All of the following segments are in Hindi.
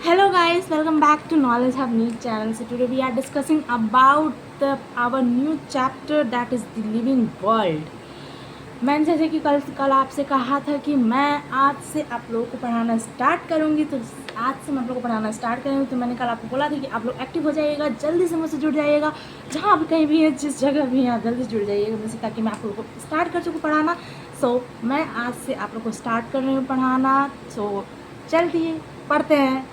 Hello guys, welcome back to Knowledge Hub News channel. So today we are discussing about our new chapter that is the living world. मैंने जैसे कि कल आपसे कहा था कि मैं आज से आप लोगों को पढ़ाना स्टार्ट करूँगी, तो आज से मैं आप लोगों को पढ़ाना स्टार्ट करूँगी। तो मैंने कल आपको बोला था कि आप लोग एक्टिव हो जाइएगा, जल्दी से मुझसे जुड़ जाइएगा, जहाँ आप कहीं भी हैं, जिस जगह भी हैं, आप जल्दी से जुड़ जाइएगा मुझसे, ताकि मैं आप लोगों को स्टार्ट कर सकूँ पढ़ाना। मैं आज से आप लोगों को स्टार्ट कर रही हूँ पढ़ाना। चलिए पढ़ते हैं।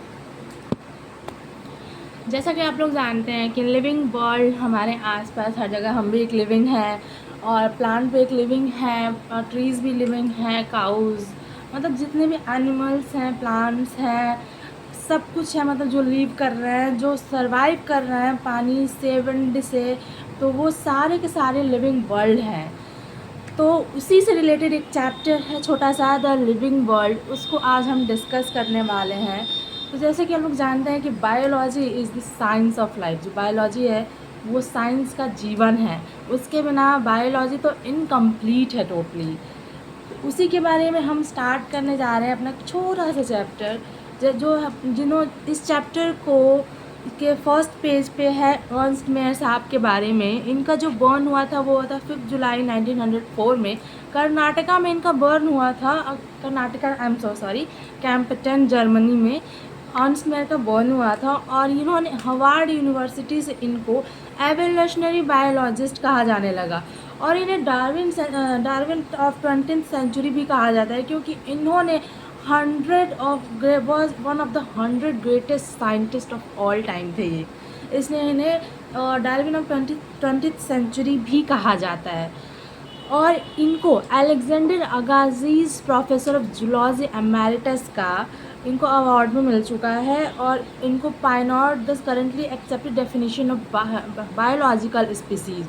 जैसा कि आप लोग जानते हैं कि लिविंग वर्ल्ड हमारे आसपास हर जगह, हम भी एक लिविंग है, और प्लांट भी एक लिविंग है, और ट्रीज़ भी लिविंग है, काउज़, मतलब जितने भी एनिमल्स हैं, प्लांट्स हैं, सब कुछ है, मतलब जो लीव कर रहे हैं, जो सरवाइव कर रहे हैं पानी से, विंड से, तो वो सारे के सारे लिविंग वर्ल्ड हैं। तो उसी से रिलेटेड एक चैप्टर है छोटा सा, द लिविंग वर्ल्ड, उसको आज हम डिस्कस करने वाले हैं। तो जैसे कि हम लोग जानते हैं कि biology is the science of life. जो बायोलॉजी है वो साइंस का जीवन है, उसके बिना बायोलॉजी तो इनकम्प्लीट है टोटली। उसी के बारे में हम स्टार्ट करने जा रहे हैं अपना छोटा सा चैप्टर, जिन्हों इस चैप्टर को के फर्स्ट पेज पे है अर्नस्ट मेयर साहब के बारे में। इनका जो बर्न हुआ था वो हुआ था 5 जुलाई 1904 में, कर्नाटका में इनका बर्न हुआ था। Karnataka, I am so sorry, Kempton Germany में अर्नस्ट मेयर का बर्न हुआ था। और इन्होंने हार्वर्ड यूनिवर्सिटी से इनको एवोल्यूशनरी बायोलॉजिस्ट कहा जाने लगा, और इन्हें डार्विन ऑफ 20th सेंचुरी भी कहा जाता है, क्योंकि इन्होंने 100 greatest scientist of all time थे ये, इसलिए इन्हें डार्विन ऑफ 20th सेंचुरी भी कहा जाता है। और इनको Alexander Agassiz professor of zoology emeritus का इनको अवार्ड भी मिल चुका है, और इनको pioneered the currently accepted definition of biological species.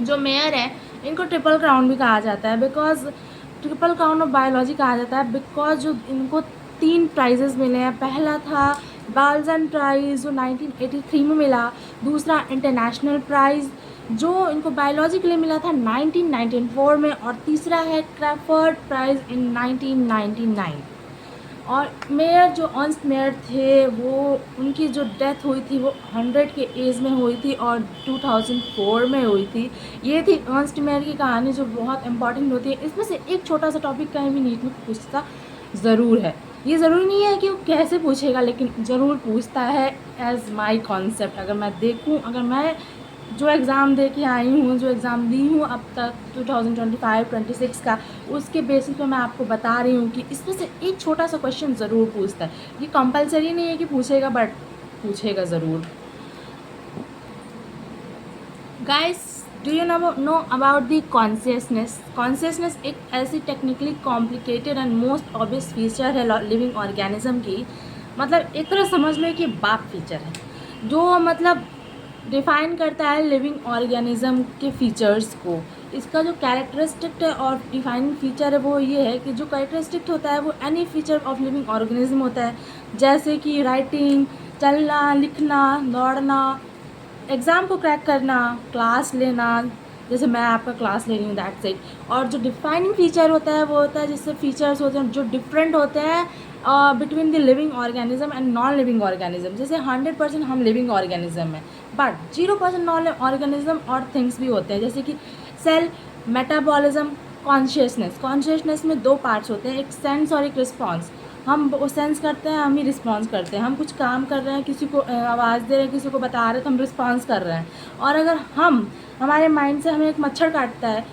जो मेयर है इनको ट्रिपल क्राउन भी कहा जाता है, because triple crown of biology कहा जाता है बिकॉज जो इनको 3 प्राइजेज़ मिले हैं। पहला था बाल्जन प्राइज़ जो 1983 में मिला, दूसरा इंटरनेशनल प्राइज़ जो इनको बायोलॉजी के लिए मिला था 1994 में, और तीसरा है क्रैफर्ड प्राइज़ इन 1999। और मेयर जो अर्नस्ट मेयर थे, वो उनकी जो डेथ हुई थी वो 100 के एज में हुई थी, और 2004 में हुई थी। ये थी अर्नस्ट मेयर की कहानी, जो बहुत इंपॉर्टेंट होती है। इसमें से एक छोटा सा टॉपिक कहीं भी नीट में पूछता ज़रूर है। ये ज़रूरी नहीं है कि वो कैसे पूछेगा, लेकिन ज़रूर पूछता है एज माई कॉन्सेप्ट। अगर मैं देखूँ, अगर मैं जो एग्ज़ाम दे के आई हूँ, जो एग्ज़ाम दी हूँ अब तक 2025-26 का, उसके बेसिस पे मैं आपको बता रही हूँ कि इसमें से एक छोटा सा क्वेश्चन ज़रूर पूछता है। ये कंपलसरी नहीं है कि पूछेगा, बट पूछेगा ज़रूर। Guys, do you know about the consciousness? Consciousness एक ऐसी technically complicated and most obvious feature है लिविंग ऑर्गेनिज्म की। मतलब एक तरह समझ लो कि बाप फीचर है, जो मतलब डिफ़ाइन करता है लिविंग ऑर्गेनिज्म के फीचर्स को। इसका जो कैरेक्टरिस्टिक और डिफाइनिंग फीचर है वो ये है कि जो कैरेक्टरिस्टिक होता है वो any feature of living organism होता है, जैसे कि राइटिंग, चलना, लिखना, दौड़ना, एग्ज़ाम को क्रैक करना, क्लास लेना, जैसे मैं आपका क्लास ले रही हूँ, दैट्स इट। और जो डिफाइनिंग फीचर होता है वो होता है, जिससे फीचर्स होते हैं जो डिफरेंट होते हैं between the living organism and non living organism. जैसे 100% हम लिविंग ऑर्गेनिज्म हैं, बट 0% नॉन ऑर्गेनिज्म और थिंग्स भी होते हैं, जैसे कि सेल, मेटाबॉलिज्म, कॉन्शियसनेस में 2 पार्ट्स होते हैं, एक सेंस और एक रिस्पॉन्स। हम वो सेंस करते हैं, हम ही रिस्पॉन्स करते हैं। हम कुछ काम कर रहे हैं, किसी को आवाज़ दे रहे हैं, किसी को बता रहे हैं, तो हम रिस्पॉन्स कर रहे हैं। और अगर हमारे माइंड से हमें एक मच्छर काटता है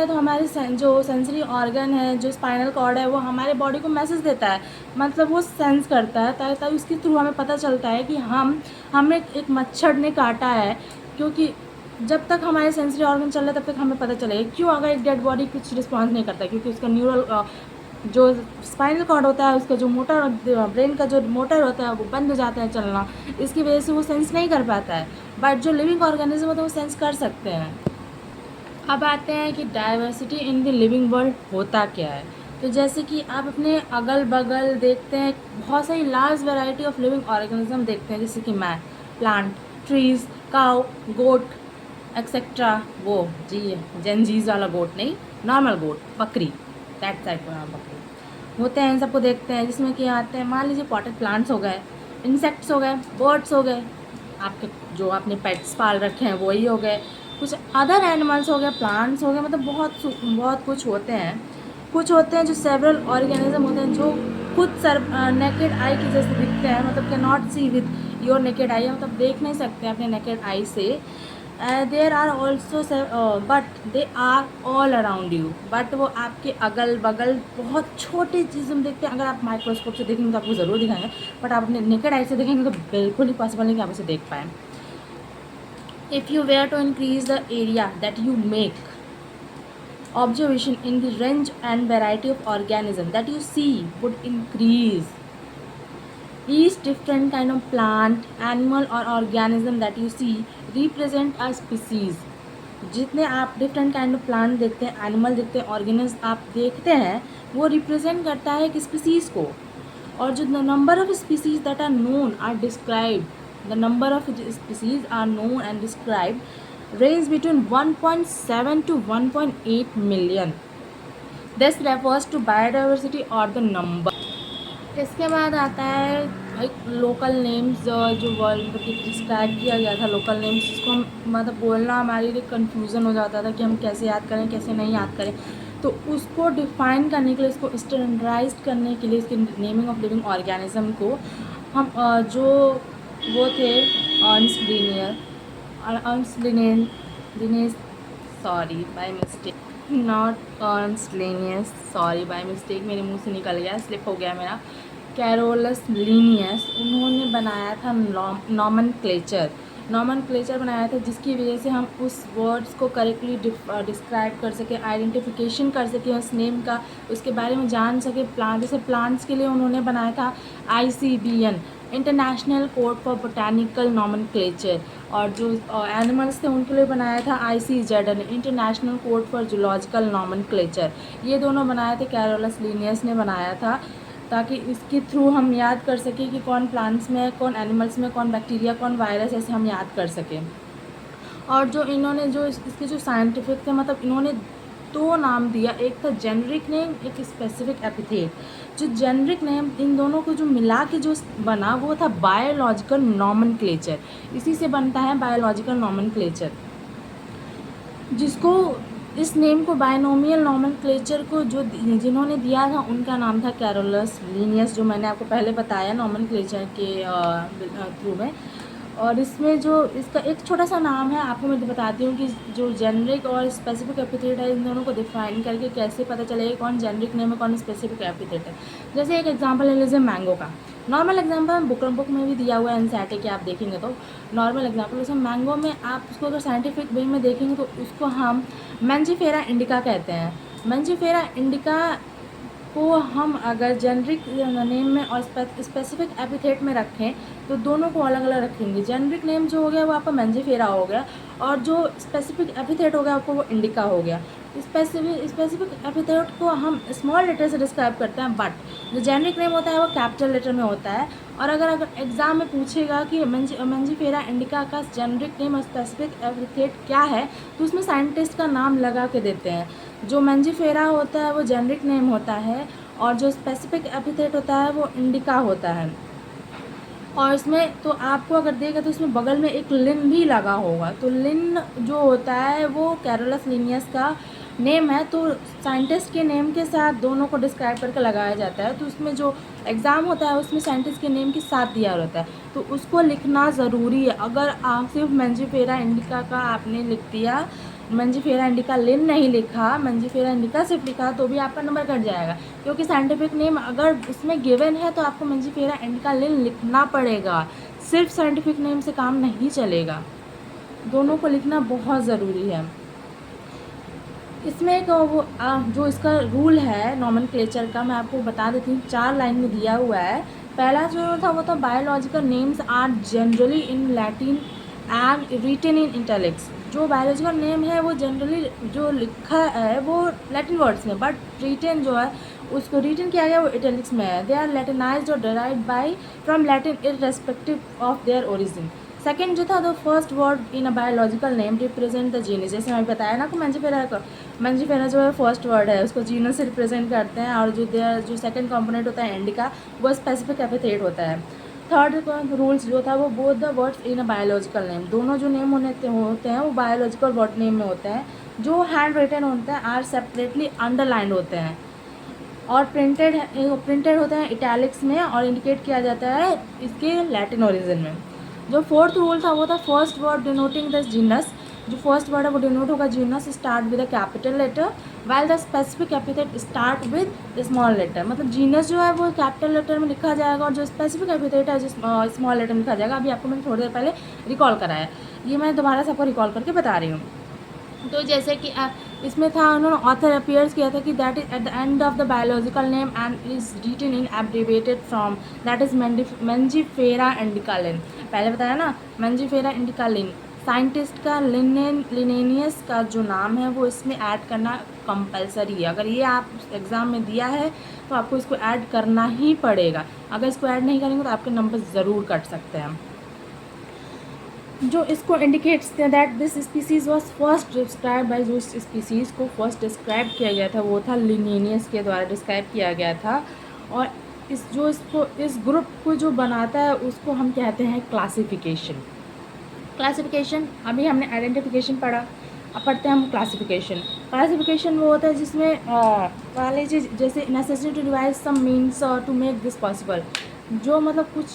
तो हमारे जो सेंसरी ऑर्गन है, जो स्पाइनल कॉर्ड है, वो हमारे बॉडी को मैसेज देता है, मतलब वो सेंस करता है, तभी उसके थ्रू हमें पता चलता है कि हमें एक मच्छर ने काटा है। क्योंकि जब तक हमारे सेंसरी ऑर्गन चल रहा है तब तक हमें पता चलेगा। क्यों? अगर एक डेड बॉडी कुछ रिस्पॉन्स नहीं करता, क्योंकि उसका न्यूरल जो स्पाइनल कॉर्ड होता है, उसका जो मोटर, ब्रेन का जो मोटर होता है वो बंद हो जाता है चलना, इसकी वजह से वो सेंस नहीं कर पाता है। बट जो लिविंग ऑर्गेनिज्म होता है वो सेंस कर सकते हैं। अब आते हैं कि diversity in the living world होता क्या है। तो जैसे कि आप अपने अगल बगल देखते हैं, बहुत सारी large variety of living organism देखते हैं, जैसे कि मैं, प्लांट, ट्रीज़, काउ, गोट एक्सेट्रा। वो जी जेनजीज वाला गोट नहीं, नॉर्मल गोट, बकरी, दैट साइड बकरी होते हैं, इन सबको देखते हैं। जिसमें कि आते हैं, मान लीजिए पॉटेड प्लांट्स हो गए, इंसेक्ट्स हो गए, बर्ड्स हो गए, आपके जो आपने पेट्स पाल रखे हैं वही हो गए, कुछ अदर एनिमल्स हो गए, प्लांट्स हो गए, मतलब बहुत कुछ होते हैं। कुछ होते हैं जो सेवरल ऑर्गेनिज्म होते हैं जो खुद नेकेड आई की जैसे दिखते हैं, मतलब can not see with your naked eye, मतलब देख नहीं सकते अपने नेकेड आई से। There are also but they are all around you, but वो आपके अगल बगल बहुत छोटी चीज़ में देखते हैं। अगर आप माइक्रोस्कोप से देखेंगे तो आपको ज़रूर दिखाएंगे, बट आप अपने नेकेड आई से देखेंगे तो बिल्कुल ही पॉसिबल नहीं कि आप उसे देख पाएँ। If you were to increase the area that you make observation in the range and variety of organism that you see would increase. Each different kind of plant, animal or organism that you see represent a species. जितने आप डिफरेंट काइंड ऑफ प्लांट देखते हैं, एनिमल देखते हैं, ऑर्गेनिज्म आप देखते हैं, वो रिप्रेजेंट करता है एक स्पीसीज़ को। और जो number of species that are known are described, the number of species are known and described range between 1.7 to 1.8 million. This refers to biodiversity or the number. इसके बाद आता है एक लोकल नेम्स, जो वर्ल्ड की डिस्क्राइब किया गया था लोकल नेम्स, जिसको हम मतलब बोलना हमारे लिए कन्फ्यूज़न हो जाता था कि हम कैसे याद करें कैसे नहीं याद करें। तो उसको डिफ़ाइन करने के लिए, इसको स्टैंडर्डाइज करने के लिए, इसके नेमिंग ऑफ लिविंग ऑर्गेनिज्म को हम जो वो थे Ernst Linnaeus, sorry by mistake, not Ernst Linnaeus, sorry by mistake, मेरे मुंह से निकल गया, स्लिप हो गया मेरा, कैरोलस लिनियस, उन्होंने बनाया था नॉमनक्लेचर बनाया था, जिसकी वजह से हम उस वर्ड्स को करेक्टली डिस्क्राइब कर सकें, आइडेंटिफिकेशन कर सकें उस नेम का, उसके बारे में जान सकें। जैसे प्लांट्स के लिए उन्होंने बनाया था ICBN, international code for botanical nomenclature, और जो एनिमल्स थे उनके लिए बनाया था ICZN, international code for zoological nomenclature. ये दोनों बनाए थे, कैरोलस लिनियस ने बनाया था, ताकि इसके थ्रू हम याद कर सकें कि कौन प्लांट्स में है, कौन एनिमल्स में, कौन बैक्टीरिया, कौन वायरस, ऐसे हम याद कर सकें। और जो इन्होंने जो इसके जो साइंटिफिक थे, मतलब इन्होंने दो नाम दिया, एक था जेनरिक नेम, एक स्पेसिफिक एपिथेट। जो जेनरिक नेम इन दोनों को जो मिला के जो बना वो था बायोलॉजिकल नॉमनक्लेचर, इसी से बनता है बायोलॉजिकल नॉमनक्लेचर, जिसको इस नेम को बायनोमियल नॉमनक्लेचर को जो जिन्होंने दिया था उनका नाम था कैरोलस लिनियस, जो मैंने आपको पहले बताया नॉमनक्लेचर के थ्रू में। और इसमें जो इसका एक छोटा सा नाम है, आपको मैं बताती हूँ कि जो जेनरिक और स्पेसिफिक एपिथेट है, इन दोनों को डिफाइन करके कैसे पता चलेगा कौन जेनरिक नेम है कौन स्पेसिफिक एपिथेट है। जैसे एक एग्जांपल ले लीजिए मैंगो का, नॉर्मल एग्जांपल बुक में भी दिया हुआ है एनसीईआरटी के, आप देखेंगे तो नॉर्मल एग्जांपल। जैसे मैंगो में आप उसको अगर साइंटिफिक वे में देखेंगे तो उसको हम मैंजीफेरा इंडिका कहते हैं। मैंजीफेरा इंडिका को हम अगर जेनरिक नेम में और स्पेसिफिक एपिथेट में रखें तो दोनों को अलग अलग रखेंगे। जेनरिक नेम जो हो गया वो आपका मैंजीफेरा हो गया, और जो स्पेसिफिक एपिथेट हो गया आपको वो इंडिका हो गया। स्पेसिफिक एपिथेट को हम स्मॉल लेटर से डिस्क्राइब करते हैं, बट जो जेनरिक नेम होता है वो कैपिटल लेटर में होता है। और अगर एग्ज़ाम में पूछेगा कि मैंजीफेरा इंडिका का जेनरिक नेम और स्पेसिफिक एपिथेट क्या है, तो उसमें साइंटिस्ट का नाम लगा के देते हैं। जो मैंजीफेरा होता है वो जेनरिक नेम होता है, और जो स्पेसिफिक एपिथेट होता है वो इंडिका होता है। और इसमें तो आपको अगर देगा तो इसमें बगल में एक लिन भी लगा होगा, तो लिन जो होता है वो कैरोलस लिनियस का नेम है, तो साइंटिस्ट के नेम के साथ दोनों को डिस्क्राइब करके लगाया जाता है। तो उसमें जो एग्ज़ाम होता है उसमें साइंटिस्ट के नेम के साथ दिया रहता है, तो उसको लिखना ज़रूरी है। अगर आप सिर्फ मैंजीफेरा इंडिका का आपने लिख दिया, मैंजीफेरा इंडिका लिन नहीं लिखा, मैंजीफेरा इंडिका सिर्फ लिखा, तो भी आपका नंबर कट जाएगा, क्योंकि साइंटिफिक नेम अगर इसमें गिवन है तो आपको मैंजीफेरा इंडिका लिन लिखना पड़ेगा। सिर्फ साइंटिफिक नेम से काम नहीं चलेगा, दोनों को लिखना बहुत ज़रूरी है। इसमें एक वो जो इसका रूल है नॉमनक्लेचर का, मैं आपको बता देती हूँ, 4 लाइन में दिया हुआ है। पहला जो था वो था biological names are generally in Latin and written in italics. जो बायोलॉजिकल नेम है वो जनरली जो लिखा है वो लैटिन वर्ड्स में, बट रिटन जो है उसको रिटन किया गया वो इटैलिक्स में है। दे आर लैटिनाइज्ड और derived by from Latin irrespective of their origin. Second जो था the first word in a biological name represent the genus, जैसे मैंने बताया ना कि मैंजीफेरा जो है फर्स्ट वर्ड है, उसको जीनस से रिप्रेजेंट करते हैं। और जो सेकंड कंपोनेंट होता है इंडिका, वो स्पेसिफिक एपिथेट होता है। थर्ड रूल्स जो था वो both the words in a biological name, दोनों जो नेम होते हैं वो बायोलॉजिकल वर्ड नेम में होते हैं, जो हैंड रिटन होते हैं आर सेपरेटली अंडरलाइंड होते हैं और प्रिंटेड होते हैं इटैलिक्स में और इंडिकेट किया जाता है इसके लैटिन ओरिजिन में। जो फोर्थ रूल था वो था first word denoting the genus, जो फर्स्ट वर्ड है वो डिनोट होगा genus start with a capital letter while the specific epithet start with small letter. मतलब जीनस जो है वो कैपिटल लेटर में लिखा जाएगा और जो स्पेसिफिक एपिथेट है जो स्मॉल लेटर में लिखा जाएगा। अभी आपको मैंने थोड़ी देर पहले रिकॉल कराया, ये मैं दोबारा से आपको रिकॉल करके बता रही हूँ। तो जैसे कि इसमें था उन्होंने ऑथर अपीयर्स किया था कि that is at the end of the biological name and is written in abbreviated from that is Mangifera indica Linn. पहले बताया ना, मेंजीफेरा इंडिकालिन साइंटिस्ट का लिनेनियस का जो नाम है वो इसमें ऐड करना कंपलसरी है। अगर ये आप एग्ज़ाम में दिया है तो आपको इसको ऐड करना ही पड़ेगा, अगर इसको ऐड नहीं करेंगे तो आपके नंबर ज़रूर कट सकते हैं। जो इसको indicates that this species was first describe by, जो स्पीसीज़ को फर्स्ट डिस्क्राइब किया गया था वो था लिनेनियस के द्वारा डिस्क्राइब किया गया था। और इस ग्रुप को जो बनाता है उसको हम कहते हैं क्लासिफिकेशन। अभी हमने आइडेंटिफिकेशन पढ़ा, अब पढ़ते हैं हम क्लासिफिकेशन वो होता है जिसमें मान लीजिए जैसे necessary to devise some means to make this possible, जो मतलब कुछ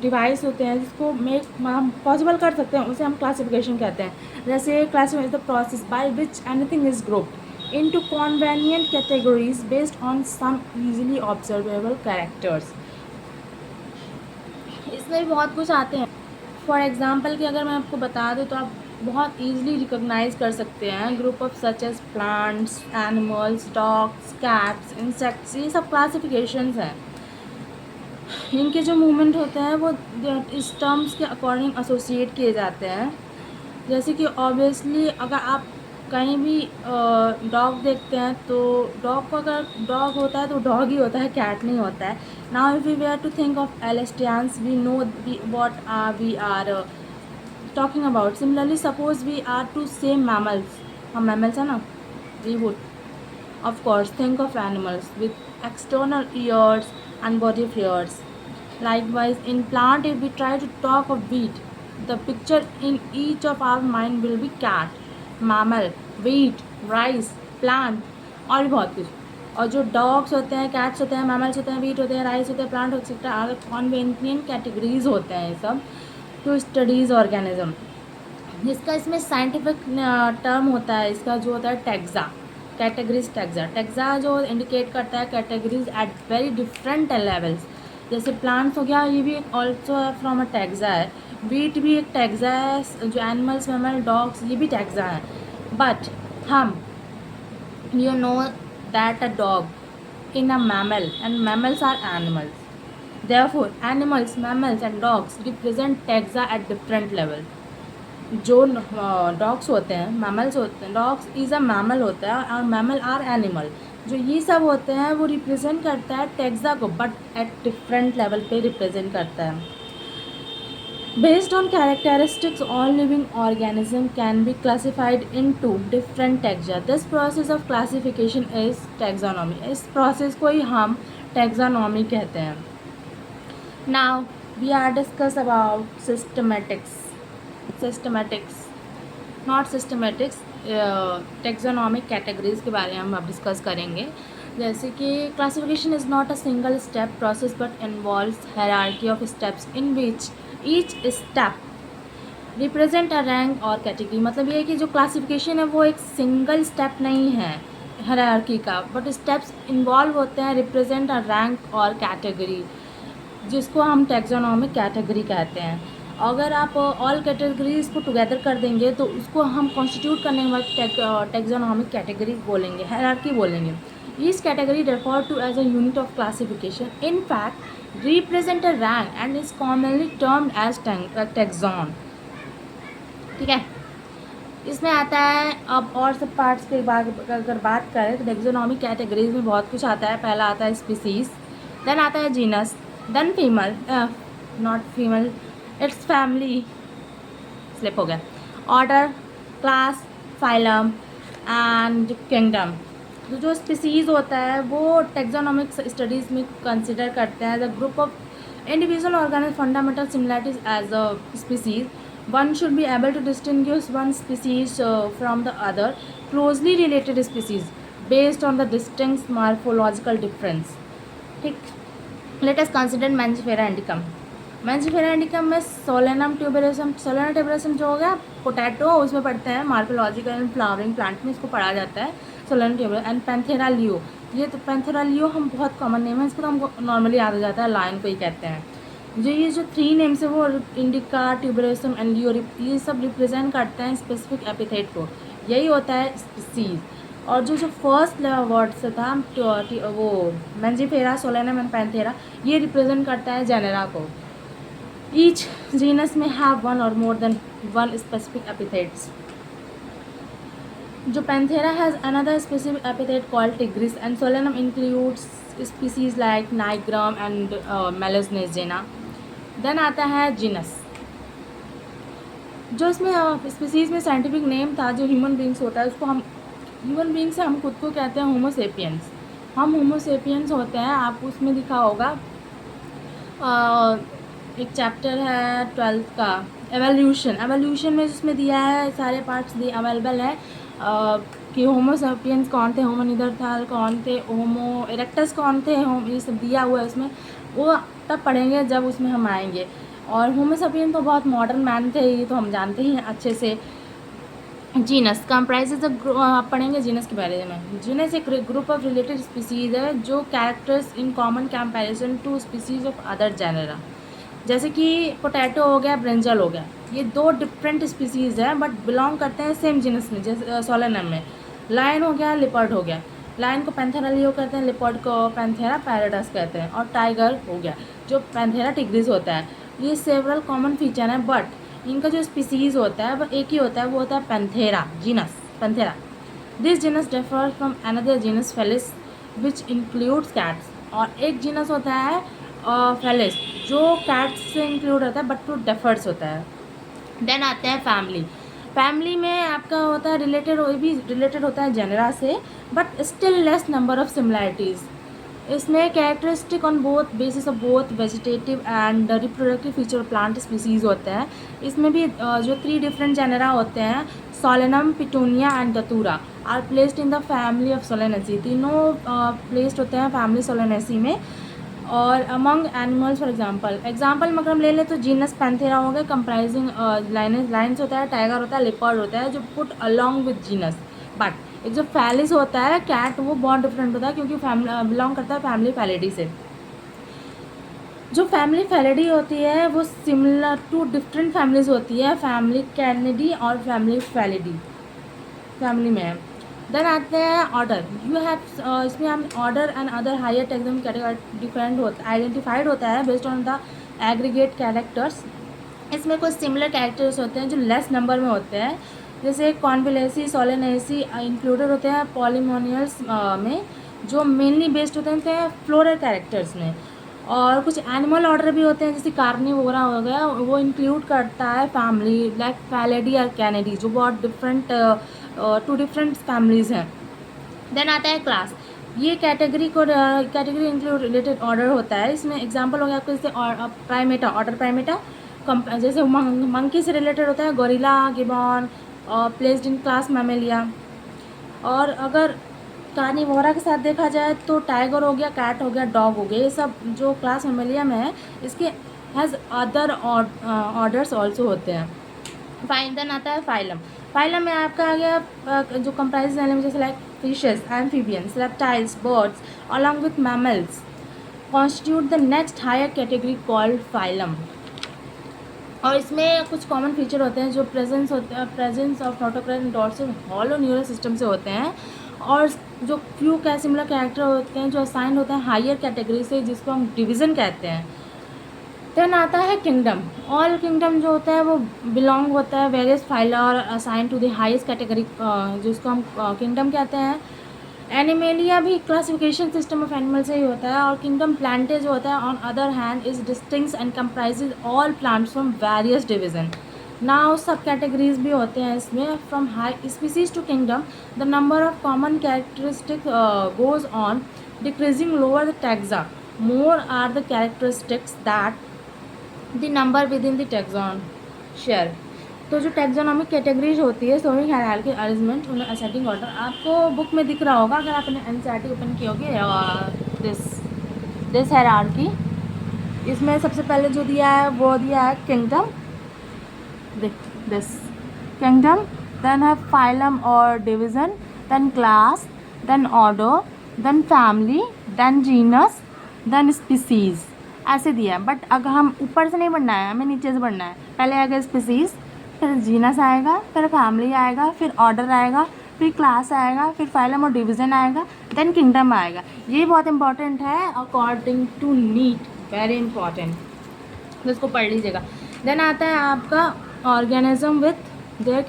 डिवाइस होते हैं जिसको हम पॉसिबल कर सकते हैं उसे हम क्लासिफिकेशन कहते हैं। जैसे classification is the process by which anything is grouped into convenient categories based on some easily observable characters. इसमें भी बहुत कुछ आते हैं। फॉर एग्जाम्पल कि अगर मैं आपको बता दूँ तो आप बहुत ईजिली रिकॉग्नाइज कर सकते हैं group of such as plants, animals, dogs, cats, insects, ये सब क्लासिफिकेशंस हैं। इनके जो मूवमेंट होते हैं वो इस टर्म्स के अकॉर्डिंग एसोसिएट किए जाते हैं। जैसे कि ऑब्वियसली अगर आप कहीं भी डॉग देखते हैं तो डॉग को अगर डॉग होता है तो डॉग ही होता है, कैट नहीं होता है। Now if we were to think of Alsatians we know what we are talking about. Similarly suppose we are to say mammals, हम मैमल्स हैं ना, we would of course think of animals with external ears and body of hairs. Likewise in plant, if we try to talk of wheat, the picture in each of our mind will be cat, mammal, wheat, rice, plant और भी बहुत कुछ। और जो डॉग्स होते हैं, कैट्स होते हैं, मैमल्स होते हैं, वीट होते हैं, राइस होते हैं, प्लांट एक्सेट्रा आर कॉन्वेनियंट कैटेगरीज होते हैं ये सब टू स्टडीज़ ऑर्गेनिज्म। जिसका इसमें साइंटिफिक टर्म होता है इसका जो होता है टैक्सा, कैटेगरीज टैक्सा जो इंडिकेट करता है categories at very different levels. जैसे प्लांट्स हो गया, ये भी एक ऑल्सो फ्रॉम अ टैक्सा है, वीट भी एक टैक्सा है, जो एनिमल्स मैमल डॉग्स ये भी टैक्सा है। बट हम you know that a dog in a mammal and mammals are animals, therefore animals, mammals and dogs represent taxa at different level. जो डॉग्स होते हैं, मैमल्स होते हैं, डॉग्स इज़ अ मैमल होता है और मैमल आर एनिमल, जो ये सब होते हैं वो रिप्रेजेंट करता है टैक्सा को, बट एट डिफरेंट लेवल पे रिप्रेजेंट करता है। Based on characteristics all living organism can be classified into different taxa. This process of classification is taxonomy. इस प्रोसेस को ही हम टैक्सोनॉमी कहते हैं। Now we are discuss about systematics taxonomic categories के बारे में हम अब डिस्कस करेंगे। जैसे कि classification is not a single step process but involves hierarchy of steps in which each step represent a rank और कैटेगरी। मतलब ये है कि जो क्लासिफिकेशन है वो एक सिंगल स्टेप नहीं है हायरार्की का, बट स्टेप्स इन्वॉल्व होते हैं रिप्रेजेंट अ रैंक और कैटेगरी, जिसको हम टैक्सोनॉमिक कैटेगरी कहते हैं। अगर आप ऑल कैटेगरीज को टुगेदर कर देंगे तो उसको हम कॉन्स्टिट्यूट करने के बाद टैक्सोनॉमिक कैटेगरी बोलेंगे, हायरार्की बोलेंगे। Each category refer to as a unit of classification, in fact represent a rank and is commonly termed as taxon. ठीक है, इसमें आता है अब और सब पार्ट्स के बाद अगर बात करें तो टैक्सोनॉमिक कैटेगरीज में बहुत कुछ आता है। पहला आता है स्पीसीज, देन आता है genus, then female not female it's family, slip हो गया, order, class, phylum and kingdom. तो जो स्पीसीज़ होता है वो टैक्सोनॉमिक स्टडीज़ में कंसिडर करते हैं the group of Individual organism fundamental similarities as a species. One should be able to distinguish one species from the other closely related species based on the distinct morphological difference. ठीक, let us consider Mangifera indicum. Mangifera indicum में सोलेनम ट्यूबेरसम जो हो गया पोटैटो, उसमें पढ़ते हैं मार्फोलॉजिकल एंड फ्लावरिंग प्लांट में इसको पढ़ा जाता है सोलेनम ट्यूबेरसम एंड पैंथेरा लियो। ये तो पैंथेरा लियो हम बहुत कॉमन नेम है, इसको तो हमको नॉर्मली याद हो जाता है, लायन को ही कहते हैं। जो ये जो 3 नेम्स है वो इंडिका, ट्यूबेरसम एंड लियो, ये सब रिप्रेजेंट करते हैं स्पेसिफिक एपिथेट को, यही होता है स्पीसीज। और जो फर्स्ट वर्ड से था वो मैंजीफेरा, सोलेनम एंड पैंथेरा, ये रिप्रेजेंट करता है जेनेरा को। ईच जीनस में हैव वन और more than one specific epithets. जो Panthera has another specific epithet called tigris and Solanum includes species like nigrum and melongena. Then आता है जीनस, जो इसमें स्पीसीज में साइंटिफिक नेम था जो ह्यूमन बींग्स होता है, उसको हम ह्यूमन बींग से हम खुद को कहते हैं होमोसेपियंस। हम होमोसेपियंस होते हैं, आप उसमें दिखा होगा एक चैप्टर है 12th का एवोल्यूशन में जिसमें दिया है सारे पार्ट्स दिए अवेलेबल है कि होमोसेपियंस कौन थे, होमो निदरथाल कौन थे, होमो इरेक्टस कौन थे, ये सब दिया हुआ है उसमें, वो तब पढ़ेंगे जब उसमें हम आएंगे। और होमोसेपियन तो बहुत मॉडर्न मैन थे, ये तो हम जानते ही हैं अच्छे से। जीनस कंप्राइजेज आप पढ़ेंगे जीनस के बारे में। जीनस एक ग्रुप ऑफ रिलेटेड स्पीसीज है जो characters in common comparison to species of other genera. जैसे कि पोटैटो हो गया, ब्रिंजल हो गया, ये 2 डिफरेंट स्पीसीज हैं बट बिलोंग करते हैं सेम जीनस में। जैसे सोलेनम में लायन हो गया, लिपर्ड हो गया, लायन को पैंथेरा लियो कहते हैं, लिपर्ड को पैंथेरा पैराडस कहते हैं, और टाइगर हो गया जो पैंथेरा टिग्रिस होता है। ये सेवरल कॉमन फीचर हैं बट इनका जो स्पीसीज होता है वो एक ही होता है, वो होता है Panthera genus, Panthera. This genus differ from another genus Felis which includes cats. और एक जीनस होता है फेलिस जो कैट्स से इंक्लूड होता है बट टू डिफर्स होता है। देन आते हैं फैमिली। फैमिली में आपका होता है रिलेटेड होता है जेनेरा से but still less number of similarities. इसमें characteristic on both basis of both vegetative and reproductive feature plant species होते हैं। इसमें भी जो 3 डिफरेंट जेनेरा होते हैं, Solanum, Petunia and Datura, are placed in the family of Solanaceae. तीनों प्लेस्ड होते हैं फैमिली सोलेनेसी में। और अमंग एनिमल्स फॉर एग्जाम्पल में अगर हम ले लें तो जीनस पैंथेरा हो गया कंप्राइजिंग लाइन्स होता है, टाइगर होता है, लिपर्ड होता है जो put along with genus. But एक जो फैलिस होता है कैट, वो बहुत डिफरेंट होता है क्योंकि बिलोंग करता है फैमिली फैलिडी से। जो फैमिली फैलिडी होती है वो सिमिलर टू डिफरेंट फैमिलीज होती है, फैमिली कैनिडी और फैमिली फैलिडी फैमिली में है। देन आते हैं ऑर्डर। यू हैव इसमें हम order and other higher taxonomy category different होता आइडेंटिफाइड होता है based on the aggregate characters. इसमें कुछ सिमिलर कैरेक्टर्स होते हैं जो लेस नंबर में होते हैं, जैसे कॉन्विलेसी, सोलेनेसी इंक्लूडेड होते हैं पॉलीमोनियल्स में जो मेनली बेस्ड होते हैं फ्लोरल कैरेक्टर्स में। और कुछ एनिमल ऑर्डर भी होते हैं जैसे कार्निवोरा हो गया, वो इंक्लूड करता है फैमिली लाइक फैलिडी और कैनिडी जो बहुत डिफरेंट 2 डिफरेंट फैमिलीज़ हैं। देन आता है क्लास। ये कैटेगरी इंक्लूड रिलेटेड ऑर्डर होता है। इसमें एग्जांपल हो गया आपको जैसे प्राइमेटा, ऑर्डर प्राइमेटा जैसे मंकी से रिलेटेड होता है gorilla, gibbon, placed in class Mammalia. और अगर कार्निवोरा के साथ देखा जाए तो टाइगर हो गया, कैट हो गया, डॉग हो गया, ये सब जो क्लास मैमेलिया में है इसके हैज़ अदर ऑर्डर्स ऑल्सो होते हैं। देन आता है फाइलम। फाइलम में आपका आ गया जो कंप्राइज एनिमल्स जैसे like fishes, amphibians, reptiles, birds along with mammals constitute the next higher category called phylum. और इसमें कुछ कॉमन फीचर होते हैं जो presence of notochord and dorsal hollow neural system से होते हैं। और जो फ्यू सिमिलर कैरेक्टर होते हैं जो असाइंड होते हैं हायर कैटेगरी से, जिसको हम डिवीज़न कहते हैं। देन आता है किंगडम। ऑल किंगडम जो होता है वो बिलोंग होता है वेरियस फाइला और assign to the highest category जिसको हम किंगडम कहते हैं। एनिमेलिया भी क्लासिफिकेशन सिस्टम ऑफ एनिमल से ही होता है। और किंगडम प्लांटे जो होता है on other hand is distinct and comprises all plants from various division. Now sub categories भी होते हैं इसमें from high species to kingdom. The number of common characteristic goes on decreasing lower the taxa more are the characteristics that the number within the taxon share. तो जो टैक्सोनॉमिक कैटेगरीज होती है सोइंग हायरार्की अरेंजमेंट उन असेंडिंग ऑर्डर, आपको बुक में दिख रहा होगा अगर आपने एनसीईआरटी ओपन की होगी। दिस हायरार्की, इसमें सबसे पहले जो दिया है वो दिया है किंगडम, दिस किंगडम, देन है फाइलम और division, then class, then order, then family, then genus, then species, ऐसे दिया है। बट अगर हम ऊपर से नहीं बढ़ना है, हमें नीचे से बढ़ना है। पहले आएगा स्पीसीज़, फिर जीनस आएगा, फिर फैमिली आएगा, फिर ऑर्डर आएगा, फिर क्लास आएगा, फिर फाइलम और डिवीज़न आएगा, देन किंगडम आएगा। ये बहुत इंपॉर्टेंट है according to NEET, very important, तो इसको पढ़ लीजिएगा। देन आता है आपका organism with their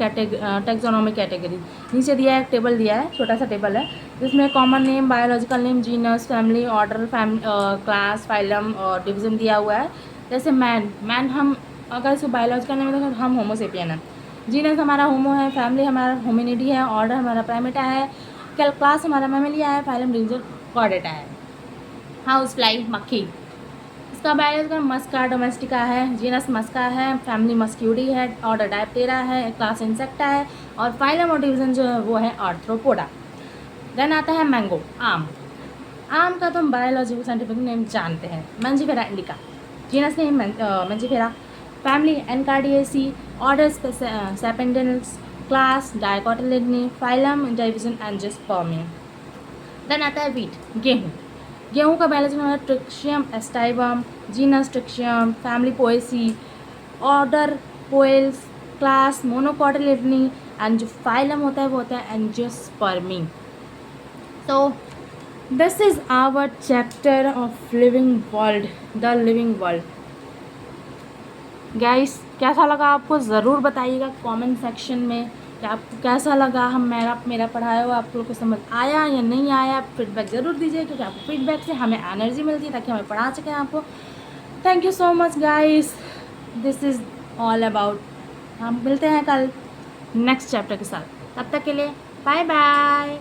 taxonomic category. नीचे दिया है, एक टेबल दिया है, छोटा सा टेबल है, जिसमें common name, biological name, genus, family, order, class, phylum और डिवीज़न दिया हुआ है। जैसे मैन हम अगर इसको बायोलॉजिकल नेम देखें तो हम होमोसेपियन है, जीनस हमारा होमो है, फैमिली हमारा होमिनिडी है, ऑर्डर हमारा प्राइमेटा है, क्लास हमारा मैमेलिया है, फाइलम डिवीज़न कॉर्डेटा है। हाउस फ्लाई मक्खी, इसका बायोलॉजिकल मस्का डोमेस्टिका है, जीनस मस्का है, फैमिली मस्क्यूडी है, ऑर्डर डायप्टेरा है, क्लास इंसेक्टा है और फाइलम और डिवीज़न जो है वो है आर्थ्रोपोडा। देन आता है मैंगो, आम का तो हम बायोलॉजिकल साइंटिफिक नेम जानते हैं, Mangifera indica, genus name Mangifera, family Anacardiaceae, order Sapindales, class Dicotyledonae, phylum division Angiospermae. Then आता है वीट, गेहूँ का बायोलॉजिकल नेम है Triticum aestivum, genus Triticum, family Poaceae, order Poales, class Monocotyledonae and जो फाइलम होता है वो होता है एंजियोस्पर्मी। तो this is our chapter of living world, the living world. Guys कैसा लगा आपको ज़रूर बताइएगा कमेंट सेक्शन में कि आपको कैसा लगा, हम मेरा पढ़ाया हुआ आप लोग को समझ आया या नहीं आया। फीडबैक ज़रूर दीजिए, क्योंकि आपको फीडबैक से हमें एनर्जी मिलती है ताकि हमें पढ़ा सकें आपको। Thank you so much guys, this is all about. हम मिलते हैं कल नेक्स्ट चैप्टर के साथ, तब तक के लिए बाय बाय।